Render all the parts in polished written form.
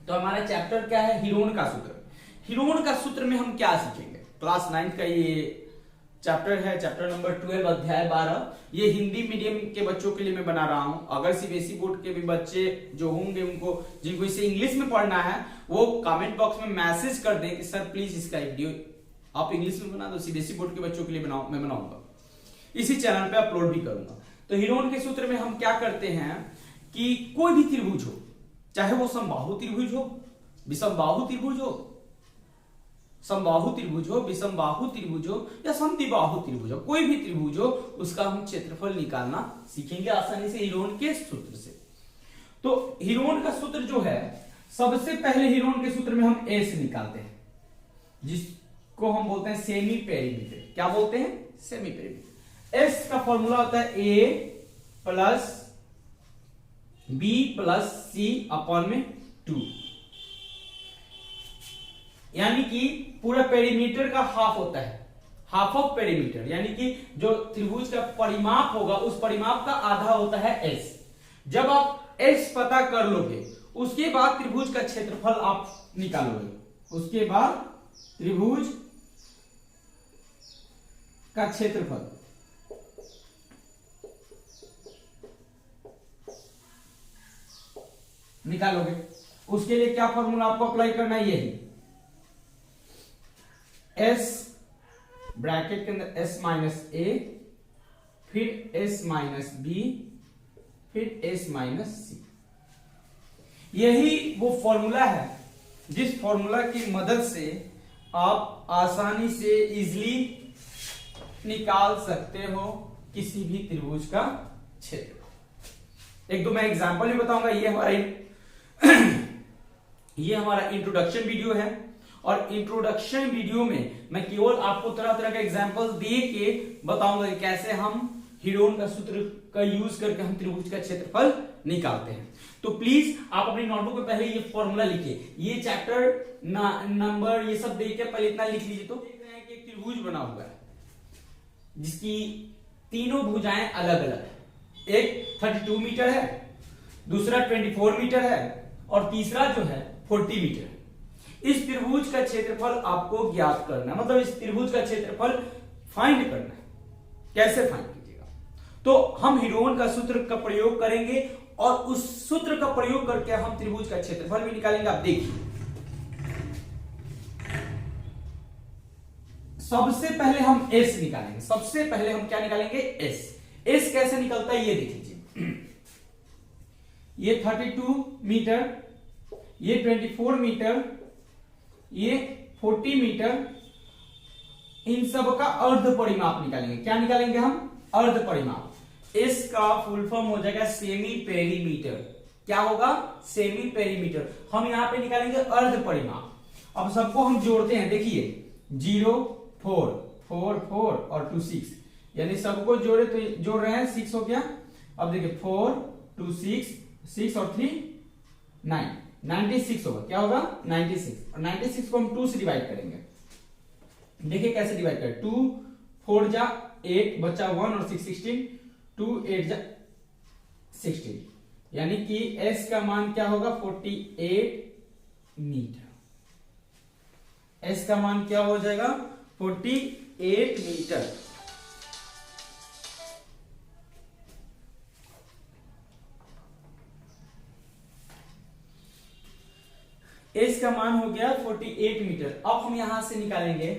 तो हमारा चैप्टर क्या है, हीरोन का सूत्र। हीरोन का सूत्र में हम क्या सीखेंगे, क्लास 9 का ये चैप्टर है, चैप्टर नंबर 12 अध्याय 12। ये हिंदी मीडियम के बच्चों के लिए मैं बना रहा हूं। अगर सीबीएसई बोर्ड के भी बच्चे जो होंगे उनको जिनको इसे इंग्लिश में पढ़ना है वो कमेंट बॉक्स में मैसेज कर दें कि सर प्लीज इसका वीडियो आप इंग्लिश में बना दो, सीबीएसई बोर्ड के बच्चों के लिए मैं बनाऊंगा, इसी चैनल पे अपलोड भी करूंगा। तो हीरोन के सूत्र में हम क्या करते हैं कि कोई भी त्रिभुज हो, चाहे वो समबाहु त्रिभुज हो, विषमबाहु त्रिभुज हो, समबाहु त्रिभुज हो, विषमबाहु त्रिभुज हो या समद्विबाहु त्रिभुज हो, कोई भी त्रिभुज हो उसका हम क्षेत्रफल निकालना सीखेंगे आसानी से हीरोन के सूत्र से। तो हीरोन का सूत्र जो है, सबसे पहले हीरोन के सूत्र में हम एस निकालते हैं, जिसको हम बोलते हैं सेमी पेरीमीटर। क्या बोलते हैं, सेमी पेरीमीटर। एस का फॉर्मूला होता है ए प्लस बी प्लस सी अपॉन में 2, यानी कि पूरा पेरीमीटर का हाफ होता है, हाफ ऑफ पेरीमीटर, यानी कि जो त्रिभुज का परिमाप होगा उस परिमाप का आधा होता है एस। जब आप एस पता कर लोगे उसके बाद त्रिभुज का क्षेत्रफल आप निकालोगे, उसके बाद त्रिभुज का क्षेत्रफल निकालोगे। उसके लिए क्या फॉर्मूला आपको अप्लाई करना है, यही एस ब्रैकेट के अंदर एस माइनस ए, फिर एस माइनस बी, फिर एस माइनस सी। यही वो फॉर्मूला है जिस फॉर्मूला की मदद से आप आसानी से इजीली निकाल सकते हो किसी भी त्रिभुज का क्षेत्र। एक दो मैं एग्जांपल भी बताऊंगा। ये हमारा इंट्रोडक्शन वीडियो है, और इंट्रोडक्शन वीडियो में मैं केवल आपको तरह तरह का एग्जांपल दे के बताऊंगा कि कैसे हम हीरोन का सूत्र का यूज करके हम त्रिभुज का क्षेत्रफल निकालते हैं। तो प्लीज आप अपनी नोटबुक में पहले ये फॉर्मूला लिखिए, ये चैप्टर नंबर ये सब देख के पहले इतना लिख लीजिए। तो देख रहे हैं कि एक त्रिभुज बना हुआ है जिसकी तीनों भुजाएं अलग अलग है। एक 32 मीटर है, दूसरा 24 मीटर है और तीसरा जो है 40 मीटर है। इस त्रिभुज का क्षेत्रफल आपको ज्ञात करना है, मतलब इस त्रिभुज का क्षेत्रफल फाइंड करना है। कैसे फाइंड कीजिएगा, तो हम हीरोन का सूत्र का प्रयोग करेंगे और उस सूत्र का प्रयोग करके हम त्रिभुज का क्षेत्रफल भी निकालेंगे। आप देखिए, सबसे पहले हम एस निकालेंगे। सबसे पहले हम क्या निकालेंगे, एस। एस कैसे निकलता है ये देख लीजिए। ये 32 मीटर, ये 24 मीटर, ये 40 मीटर, इन सब का अर्ध परिमाप निकालेंगे। क्या निकालेंगे हम, अर्ध परिमाप। एस का फुल फॉर्म हो जाएगा सेमी पेरीमीटर। क्या होगा, सेमी पेरीमीटर। हम यहां पे निकालेंगे अर्ध परिमाप। अब सबको हम जोड़ते हैं, देखिए 0 4 4 4 और 2 6, यानी सबको जोड़े तो जोड़ रहे हैं 6 हो गया। अब देखिए 4 2 6 6 और 3 9 96 होगा। क्या होगा, 96। और 96 को हम 2 से डिवाइड करेंगे। देखिए कैसे डिवाइड करें, 2 4 जा 8 बचा 1 और 6 16, 2 8 जा 16, यानी कि s का मान क्या होगा, 48 मीटर। s का मान क्या हो जाएगा, 48 मीटर। एस का मान हो गया 48 मीटर। अब हम यहां से निकालेंगे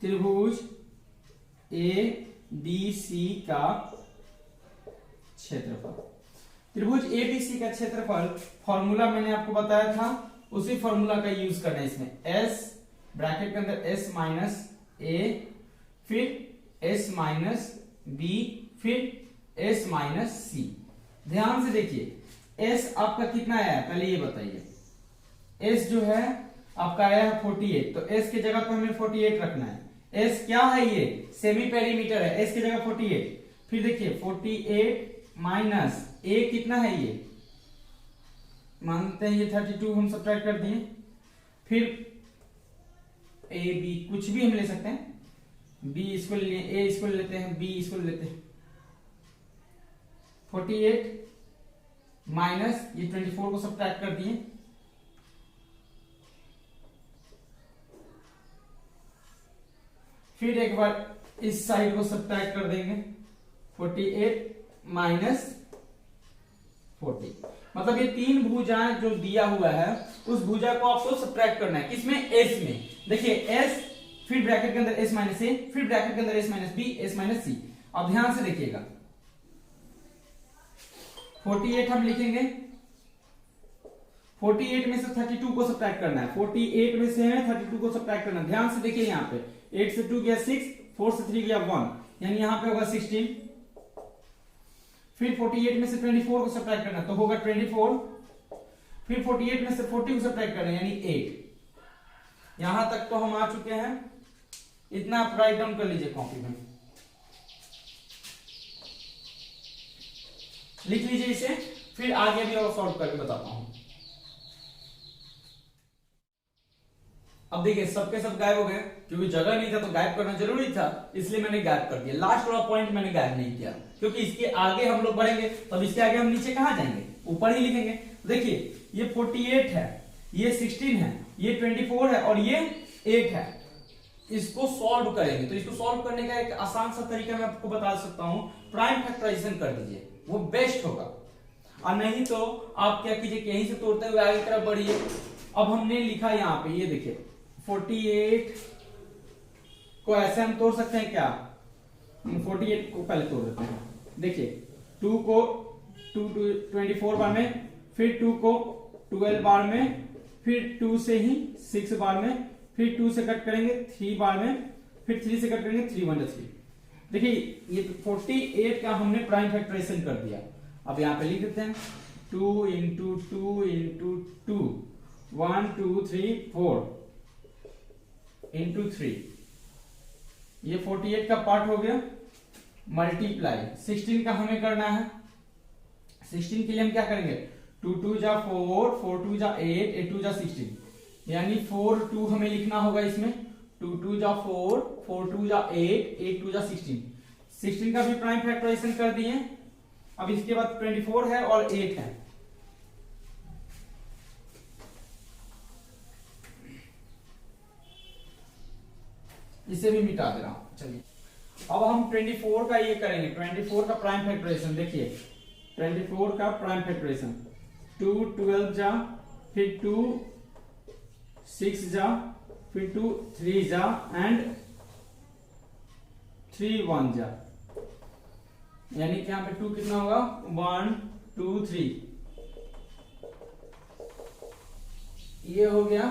त्रिभुज ए बी सी का क्षेत्रफल। त्रिभुज ए बी सी का क्षेत्रफल फॉर्मूला मैंने आपको बताया था, उसी फॉर्मूला का यूज करना है इसमें। एस ब्रैकेट के अंदर एस माइनस ए, फिर एस माइनस बी, फिर एस माइनस सी। ध्यान से देखिए, एस आपका कितना आया है पहले ये बताइए। एस जो है आपका आया है 48, तो एस की जगह पर हमें 48 रखना है। एस क्या है, ये सेमी पेरीमीटर है, एस की जगह 48। फिर देखिए 48 माइनस ए कितना है, ये मानते हैं ये 32 हम सब्ट्रैक्ट कर दिए। फिर ए बी कुछ भी हम ले सकते हैं, बी इसको ले लिए, ए इसको ले लेते हैं, बी इसको ले लेते हैं। 48 माइनस ये 24 को सब्ट्रैक्ट कर दिए, फिर एक बार इस साइड को सब्ट्रैक्ट कर देंगे, 48 माइनस 40। मतलब ये तीन भुजाएं जो दिया हुआ है उस भुजा को आपको सब्ट्रैक्ट करना है, किसमें, एस में। देखिए एस, फिर ब्रैकेट के अंदर एस माइनस ए, फिर ब्रैकेट के अंदर S minus B, S minus C. अब ध्यान से देखिएगा, 48 हम लिखेंगे, 48 में से 32 को सब्ट्रैक्ट करना है, 48 में से है 32 को सब्ट्रैक्ट करना है। ध्यान से देखिए यहाँ पे 8 से 2 गया 6, 4 से 3 गया 1, यानी यहाँ पे होगा 16। फिर 48 में से 24 को सब्ट्रैक्ट करना तो होगा 24, फिर 48 में से 40 को सब्ट्रैक्ट करना यानी 8। यहां तक तो हम आ चुके हैं, इतना आप राइट डाउन कर लीजिए कॉपी में, लिख लीजिए इसे, फिर आगे भी और सॉल्व करके बताता हूं। अब देखिए सबके सब गायब हो गए, क्योंकि जगह नहीं था तो गायब करना जरूरी था, इसलिए मैंने गायब कर दिया। लास्ट वाला पॉइंट मैंने गायब नहीं किया, क्योंकि इसके आगे हम लोग बढ़ेंगे तब इसके आगे हम नीचे कहां जाएंगे, ऊपर ही लिखेंगे। देखिए ये 48 है, ये 16 है, ये 24 है और ये 8 है। इसको सॉल्व करेंगे तो इसको सॉल्व करने का एक आसान सा तरीका मैं आपको बता सकता हूं, प्राइम फैक्टराइजेशन कर दीजिए, वो बेस्ट होगा। और नहीं तो आप क्या कीजिए, यहीं से तोड़ते हुए आगे की तरफ बढ़िए। अब हमने लिखा यहाँ पे, ये देखिए 48 को ऐसे हम तोड़ सकते हैं क्या, 48 को पहले तोड़ देते हैं। देखिए 2 को 24 बार में, फिर 2 को 12 बार में, फिर 2 से ही 6 बार में, फिर 2 से कट करेंगे 3 बार में, फिर 3 से कट करेंगे 3 1 3। देखिए ये 48 का हमने प्राइम फैक्टराइजेशन कर दिया। अब यहां पे लिख देते हैं 2 इंटू 2 इंटू 2, 1 2 3 4 इंटू 3, ये 48 का पार्ट हो गया। मल्टीप्लाई 16 का हमें करना है, 16 के लिए हम क्या करेंगे, 2 2 जा 4, 4 2 जा 8, 8 2 जा 16, यानी 4 2 हमें लिखना होगा इसमें, 2 2 जा 4, 4 2 जा 8, 8 2 जा 16। 16 का भी प्राइम फैक्टराइजेशन कर दिए। अब इसके बाद 24 है और 8 है, इसे भी मिटा दे रहा हूं। चलिए अब हम 24 का ये करेंगे, 24 का प्राइम फैक्टराइजेशन। देखिए 24 का प्राइम फैक्टराइजेशन, 2 12 जा, फिर 2 6 जा, फिर 2 3 जा एंड 3 1 जा, यानी कि यहां पे 2 कितना होगा, 1 2 3, ये हो गया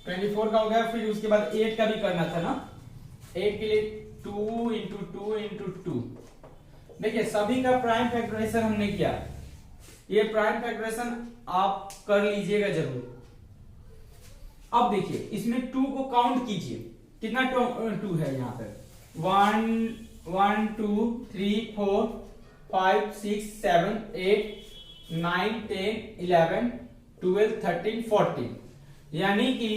24 का हो गया। फिर उसके बाद 8 का भी करना था ना, 8 के लिए 2 इंटू 2 इंटू 2। देखिए सभी का प्राइम फैक्टराइजेशन हमने किया, ये प्राइम फैक्टराइजेशन आप कर लीजिएगा जरूर। अब देखिए इसमें 2 को काउंट कीजिए, कितना 2 है यहाँ पे, 1 1 2 3 4 5 6 7 8 9 10 11 12 13 14, यानी कि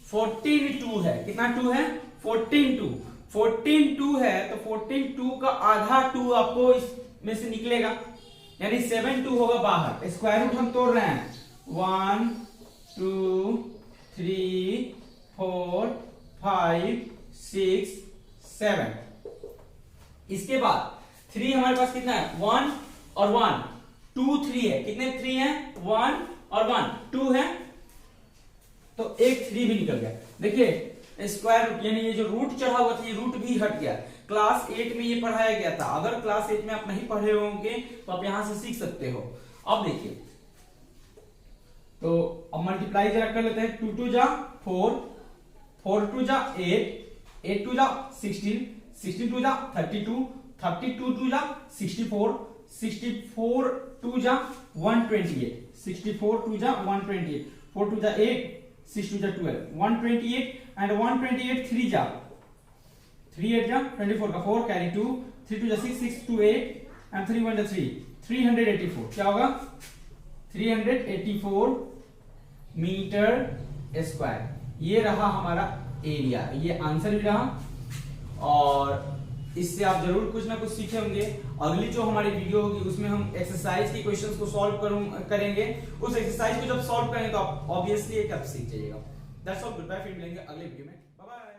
14 2 है। कितना 2 है, 14 2, 14 2 है तो 14 2 का आधा 2 आपको इसमें से निकलेगा, यानी 7 2 होगा बाहर। स्क्वायर रूट हम तोड़ रहे हैं, 1 2 3 4 5 6 7। इसके बाद 3 हमारे पास कितना है, 1 और 1, 2 3 है। कितने 3 है, 1 और 1 2 है, तो एक 3 भी निकल गया। देखिए स्क्वायर रूट यानी ये जो रूट चढ़ा हुआ था ये रूट भी हट गया। क्लास 8 में ये पढ़ाया गया था, अगर क्लास 8 में आप नहीं पढ़े होंगे तो आप यहां से सीख सकते हो। अब देखिए तो अब मल्टीप्लाई जरा कर लेते हैं, 2 2 जा 4, 4 2 जा 8, 8 2 जा 16, 16 2 जा 32, 32 2 जा 64, 64 2 जा 128, 64 2 जा 128, 4 2 जा 8, 6 2 जा 12, 128 एंड 128 3 जा 3 8 जा 24 का 4 कैरी 2, 3 2 जा 6, 6 2 8 एंड 3 1 जा 3, 384। क्या होगा, 384 मीटर स्क्वायर। ये रहा हमारा एरिया, ये आंसर भी रहा। और इससे आप जरूर कुछ ना कुछ सीखे होंगे। अगली जो हमारी वीडियो होगी उसमें हम एक्सरसाइज की क्वेश्चंस को सॉल्व करेंगे। उस एक्सरसाइज को जब सॉल्व करेंगे तो आप ऑब्वियसली एक आप सीख जाइएगा। दैट्स ऑल, गुड बाय, फिर मिलेंगे अगले वीडियो में, बाय बाय।